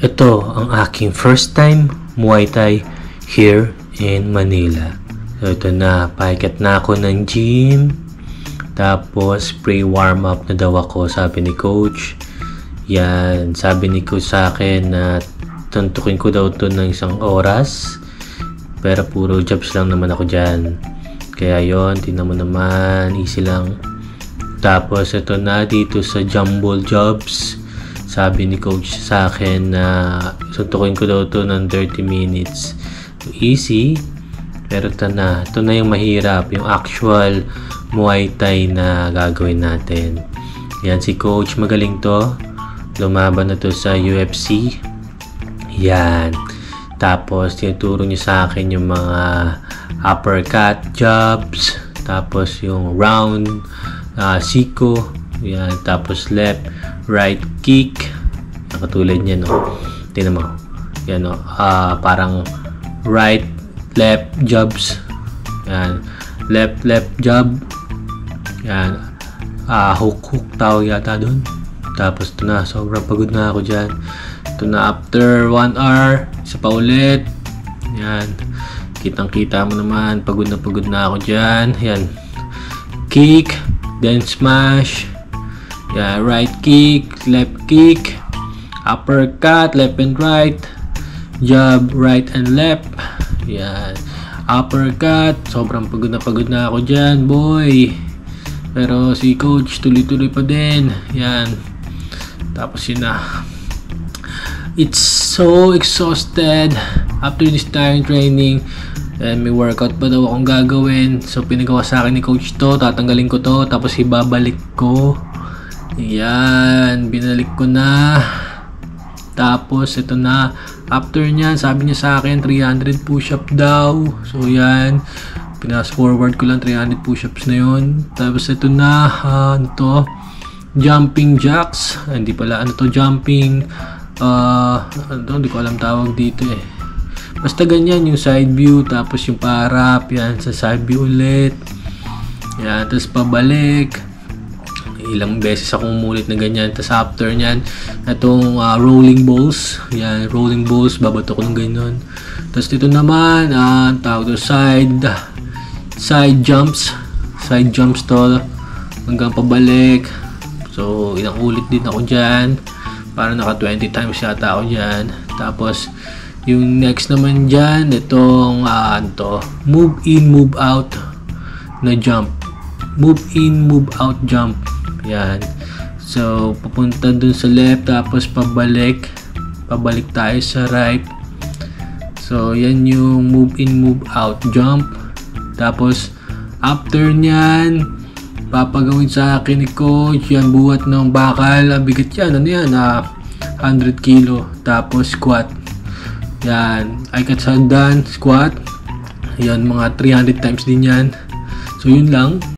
Ito ang aking first time Muay Thai here in Manila. So ito na, paikat na ako ng gym. Tapos pre-warm up na daw ako, sabi ni coach. Yan, sabi ni coach sa akin na tuntukin ko daw to ng 1 oras. Pero puro jobs lang naman ako dyan. Kaya yon, tingnan mo naman, easy lang. Tapos ito na dito sa jumble jobs. Sabi ni coach sa akin na suntukin ko daw to ng 30 minutes. Easy. Pero ito na yung mahirap. Yung actual Muay Thai na gagawin natin. Yan, si coach magaling to. Lumaban na to sa UFC. Yan. Tapos tinuturo niya sa akin yung mga uppercut jobs. Tapos yung round siko. Yan. Tapos left, right kick. Katulad niya, no? Tingnan mo. Yan, no? Parang right, left jabs. Yan. Left jab. Yan. Hook tawag yata doon. Tapos ito na. Sobrang pagod na ako dyan. Ito na after 1 hour. Isa pa ulit. Yan. Kitang-kita mo naman. Pagod na ako dyan. Yan. Kick. Then smash. Yeah, right kick, left kick, uppercut, left and right, jab, right and left. Yan, uppercut. Sobrang pagod na ako dyan, boy. Pero si coach tuloy-tuloy pa din. Yan. Tapos yun na. It's so exhausted after this tiring training. And may workout pa daw akong gagawin. So pinagawa sa akin ni coach to. Tatanggalin ko to. Tapos ibabalik ko. Yan, binalik ko na. Tapos ito na, after nyan, sabi niya sa akin 300 push-up daw. So yan, pinas forward ko lang 300 push-ups na yun. Tapos ito na, jumping jacks. Hindi pala, jumping hindi ko alam tawag dito eh. Basta ganyan, yung side view, tapos yung parap, yan, sa side view ulit. Yan, tapos pabalik. Ilang beses akong umulit na ganyan. Tapos after nyan, itong rolling balls. Yan, rolling balls. Babato ko ng ganyan. Tapos dito naman, tawag to side jumps. Side jumps to. Hanggang pabalik. So, ilang ulit din ako dyan. Parang naka 20 times yata ako dyan. Tapos, yung next naman dyan, itong move in, move out na jump. Move in, move out jump. Yan. So, papunta dun sa left, tapos pabalik tayo sa right. So, yan yung move in, move out jump. Tapos, after nyan, papagawin sa akin ni coach, yan, buhat ng bakal. Ang bigat yan, 100 kilo. Tapos, squat. Yan, ay katsagan, squat. Yan, mga 300 times din yan. So, yun lang.